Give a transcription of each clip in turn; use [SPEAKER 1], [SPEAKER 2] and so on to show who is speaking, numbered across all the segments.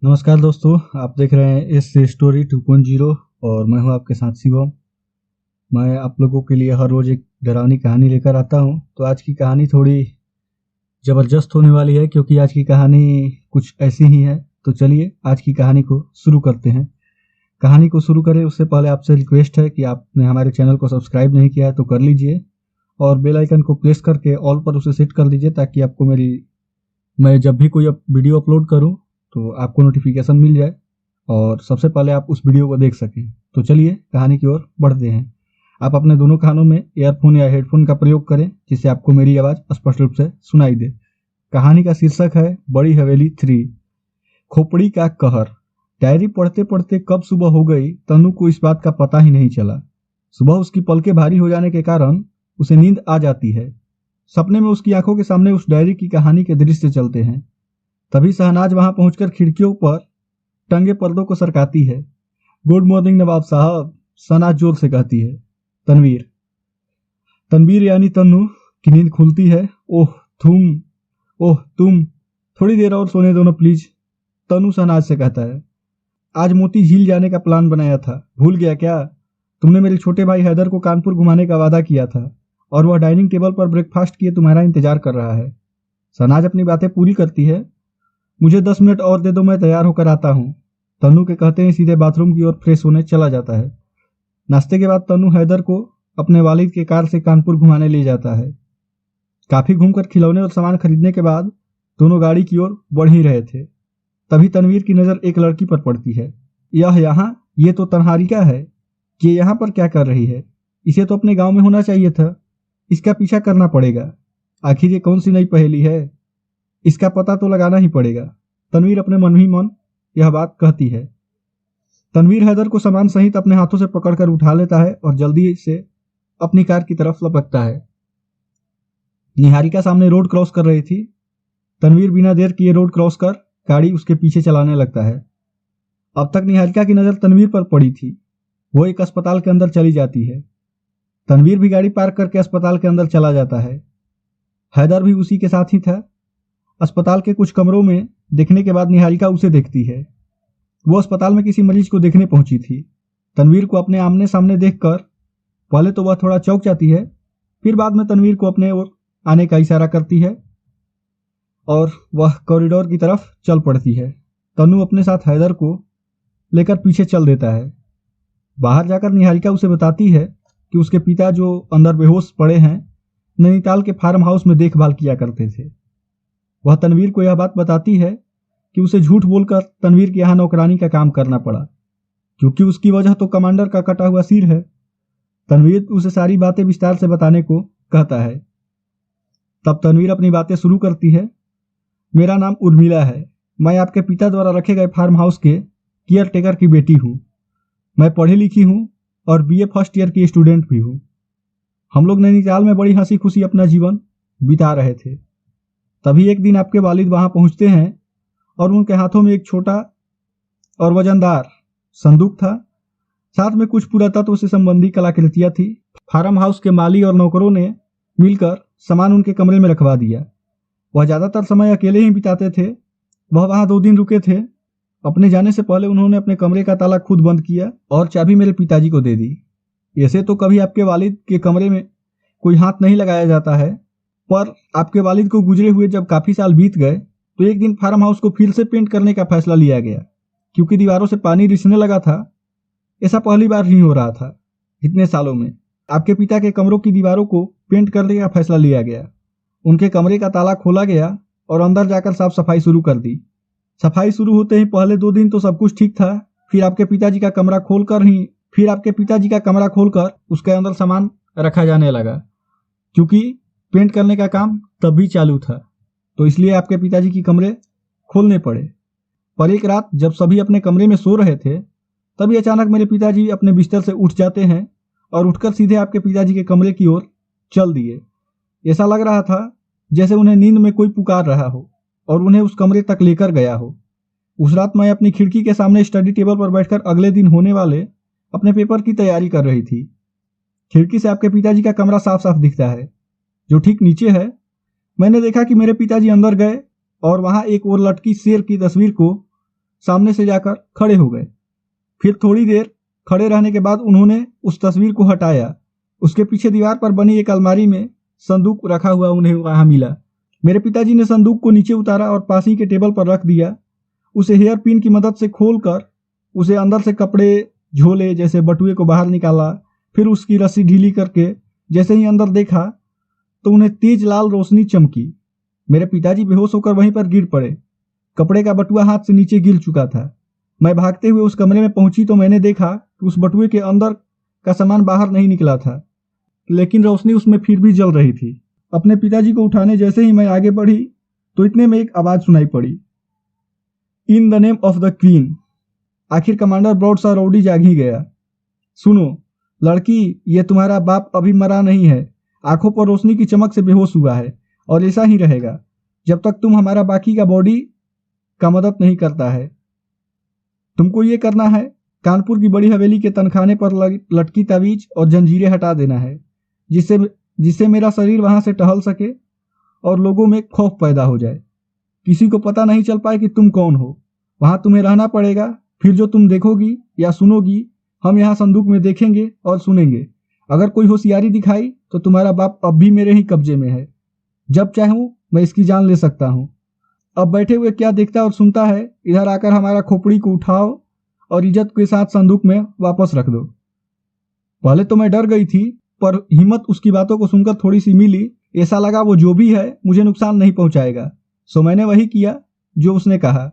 [SPEAKER 1] नमस्कार दोस्तों, आप देख रहे हैं इस स्टोरी 2.0 और मैं हूं आपके साथ शिवम। मैं आप लोगों के लिए हर रोज़ एक डरावनी कहानी लेकर आता हूं। तो आज की कहानी थोड़ी ज़बरदस्त होने वाली है क्योंकि आज की कहानी कुछ ऐसी ही है। तो चलिए आज की कहानी को शुरू करते हैं। कहानी को शुरू करें उससे पहले आपसे रिक्वेस्ट है कि आपने हमारे चैनल को सब्सक्राइब नहीं किया है तो कर लीजिए और बेल आइकन को प्रेस करके ऑल पर उसे सेट कर दीजिए ताकि आपको मैं जब भी कोई वीडियो अपलोड करूं तो आपको नोटिफिकेशन मिल जाए और सबसे पहले आप उस वीडियो को देख सकें। तो चलिए कहानी की ओर बढ़ते हैं। आप अपने दोनों कानों में ईयरफोन या हेडफोन का प्रयोग करें जिससे आपको मेरी आवाज़ स्पष्ट रूप से सुनाई दे। कहानी का शीर्षक है बड़ी हवेली 3, खोपड़ी का कहर। डायरी पढ़ते पढ़ते कब सुबह हो गई तनु को इस बात का पता ही नहीं चला। सुबह उसकी पलकें भारी हो जाने के कारण उसे नींद आ जाती है। सपने में उसकी आंखों के सामने उस डायरी की कहानी के दृश्य चलते हैं। तभी शहनाज वहां पहुंचकर खिड़कियों पर टंगे पर्दों को सरकाती है। गुड मॉर्निंग नवाब साहब, शहनाज जोर से कहती है। तनवीर तनवीर यानी तन्नू की नींद खुलती है। ओह तुम थोड़ी देर और सोने दो ना प्लीज, तन्नू शहनाज से कहता है। आज मोती झील जाने का प्लान बनाया था, भूल गया क्या? तुमने मेरे छोटे भाई हैदर को कानपुर घुमाने का वादा किया था और वह डाइनिंग टेबल पर ब्रेकफास्ट किए तुम्हारा इंतजार कर रहा है। शहनाज अपनी बातें पूरी करती है। मुझे 10 मिनट और दे दो, मैं तैयार होकर आता हूँ। तन्नू के कहते ही सीधे बाथरूम की ओर फ्रेश होने चला जाता है। नाश्ते के बाद तन्नू हैदर को अपने वालिद के कार से कानपुर घुमाने ले जाता है। काफी घूमकर खिलौने और सामान खरीदने के बाद दोनों गाड़ी की ओर बढ़ ही रहे थे। तभी तनवीर की नजर एक लड़की पर पड़ती है। ये तो तन्हारिका है। ये यहाँ पर क्या कर रही है? इसे तो अपने गांव में होना चाहिए था। इसका पीछा करना पड़ेगा। आखिर ये कौन सी नई पहेली है? इसका पता तो लगाना ही पड़ेगा। तनवीर अपने मन ही मन यह बात कहती है। तनवीर हैदर को सामान सहित अपने हाथों से पकड़कर उठा लेता है और जल्दी से अपनी कार की तरफ लपकता है। निहारिका सामने रोड क्रॉस कर रही थी। तनवीर बिना देर किए रोड क्रॉस कर गाड़ी उसके पीछे चलाने लगता है। अब तक निहारिका की नजर तनवीर पर पड़ी थी। वो एक अस्पताल के अंदर चली जाती है। तनवीर भी गाड़ी पार्क करके अस्पताल के अंदर चला जाता है। हैदर भी उसी के साथ ही था। अस्पताल के कुछ कमरों में देखने के बाद निहारिका उसे देखती है। वो अस्पताल में किसी मरीज को देखने पहुंची थी। तनवीर को अपने आमने सामने देखकर पहले तो वह थोड़ा चौंक जाती है, फिर बाद में तनवीर को अपने ओर आने का इशारा करती है और वह कॉरिडोर की तरफ चल पड़ती है। तन्नू अपने साथ हैदर को लेकर पीछे चल देता है। बाहर जाकर निहारिका उसे बताती है कि उसके पिता जो अंदर बेहोश पड़े हैं, नैनीताल के फार्म हाउस में देखभाल किया करते थे। वह तनवीर को यह बात बताती है कि उसे झूठ बोलकर तनवीर के यहाँ नौकरानी का काम करना पड़ा क्योंकि उसकी वजह तो कमांडर का कटा हुआ सिर है। तनवीर उसे सारी बातें विस्तार से बताने को कहता है। तब तनवीर अपनी बातें शुरू करती है। मेरा नाम उर्मिला है। मैं आपके पिता द्वारा रखे गए फार्म हाउस के केयर टेकर की बेटी हूँ। मैं पढ़ी लिखी हूँ और बीए फर्स्ट ईयर की स्टूडेंट भी हूँ। हम लोग नैनीताल में बड़ी हंसी खुशी अपना जीवन बिता रहे थे। तभी एक दिन आपके वालिद वहां पहुंचते हैं और उनके हाथों में एक छोटा और वजनदार संदूक था। साथ में कुछ पुरातत्व से संबंधी कलाकृतियां थी। फार्म हाउस के माली और नौकरों ने मिलकर सामान उनके कमरे में रखवा दिया। वह ज्यादातर समय अकेले ही बिताते थे। वह वहां 2 दिन रुके थे। अपने जाने से पहले उन्होंने अपने कमरे का ताला खुद बंद किया और चाबी मेरे पिताजी को दे दी। ऐसे तो कभी आपके वालिद के कमरे में कोई हाथ नहीं लगाया जाता है, पर आपके वालिद को गुजरे हुए जब काफी साल बीत गए तो एक दिन फार्म हाउस को फिर से पेंट करने का फैसला लिया गया क्योंकि दीवारों से पानी रिसने लगा था। ऐसा पहली बार नहीं हो रहा था इतने सालों में। आपके पिता के कमरों की दीवारों को पेंट करने का फैसला लिया गया। उनके कमरे का ताला खोला गया और अंदर जाकर साफ सफाई शुरू कर दी। सफाई शुरू होते ही पहले 2 दिन तो सब कुछ ठीक था। फिर आपके पिताजी का कमरा खोलकर उसके अंदर सामान रखा जाने लगा क्योंकि पेंट करने का काम तब भी चालू था, तो इसलिए आपके पिताजी की कमरे खोलने पड़े। पर एक रात जब सभी अपने कमरे में सो रहे थे तभी अचानक मेरे पिताजी अपने बिस्तर से उठ जाते हैं और उठकर सीधे आपके पिताजी के कमरे की ओर चल दिए। ऐसा लग रहा था जैसे उन्हें नींद में कोई पुकार रहा हो और उन्हें उस कमरे तक लेकर गया हो। उस रात मैं अपनी खिड़की के सामने स्टडी टेबल पर बैठकर अगले दिन होने वाले अपने पेपर की तैयारी कर रही थी। खिड़की से आपके पिताजी का कमरा साफ साफ दिखता है जो ठीक नीचे है। मैंने देखा कि मेरे पिताजी अंदर गए और वहां एक और लटकी शेर की तस्वीर को सामने से जाकर खड़े हो गए। फिर थोड़ी देर खड़े रहने के बाद उन्होंने उस तस्वीर को हटाया। उसके पीछे दीवार पर बनी एक अलमारी में संदूक रखा हुआ उन्हें वहां मिला। मेरे पिताजी ने संदूक को नीचे उतारा और पास ही के टेबल पर रख दिया। उसे हेयर पिन की मदद से खोलकर उसे अंदर से कपड़े झोले जैसे बटुए को बाहर निकाला। फिर उसकी रस्सी ढीली करके जैसे ही अंदर देखा तो उन्हें तेज लाल रोशनी चमकी। मेरे पिताजी बेहोश होकर वहीं पर गिर पड़े। कपड़े का बटुआ हाथ से नीचे गिर चुका था। मैं भागते हुए उस कमरे में पहुंची तो मैंने देखा कि उस बटुए के अंदर का सामान बाहर नहीं निकला था, लेकिन रोशनी उसमें फिर भी जल रही थी। अपने पिताजी को उठाने जैसे ही मैं आगे बढ़ी तो इतने में एक आवाज सुनाई पड़ी, in the name of the queen. आखिर कमांडर ब्रॉडशॉ रौडी जाग ही गया। सुनो लड़की, ये तुम्हारा बाप अभी मरा नहीं है, आंखों पर रोशनी की चमक से बेहोश हुआ है और ऐसा ही रहेगा जब तक तुम हमारा बाकी का बॉडी का मदद नहीं करता है। तुमको ये करना है, कानपुर की बड़ी हवेली के तनखाने पर लटकी तावीज और जंजीरें हटा देना है, जिससे मेरा शरीर वहां से टहल सके और लोगों में खौफ पैदा हो जाए। किसी को पता नहीं चल पाए कि तुम कौन हो। वहां तुम्हें रहना पड़ेगा। फिर जो तुम देखोगी या सुनोगी हम यहाँ संदूक में देखेंगे और सुनेंगे। अगर कोई होशियारी दिखाई तो तुम्हारा बाप अब भी मेरे ही कब्जे में है। जब चाहूं मैं इसकी जान ले सकता हूं। अब बैठे हुए क्या देखता और सुनता है, इधर आकर हमारा खोपड़ी को उठाओ और इज्जत के साथ संदूक में वापस रख दो। पहले तो मैं डर गई थी, पर हिम्मत उसकी बातों को सुनकर थोड़ी सी मिली। ऐसा लगा वो जो भी है मुझे नुकसान नहीं पहुंचाएगा। सो मैंने वही किया जो उसने कहा।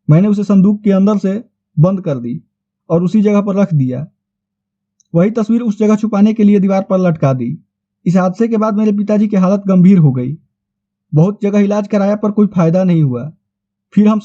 [SPEAKER 1] मैंने उसे संदूक के अंदर से बंद कर दी और उसी जगह पर रख दिया। वही तस्वीर उस जगह छुपाने के लिए दीवार पर लटका दी। इस हादसे के बाद मेरे पिताजी की हालत गंभीर हो गई। बहुत जगह इलाज कराया पर कोई फायदा नहीं हुआ। फिर हम सब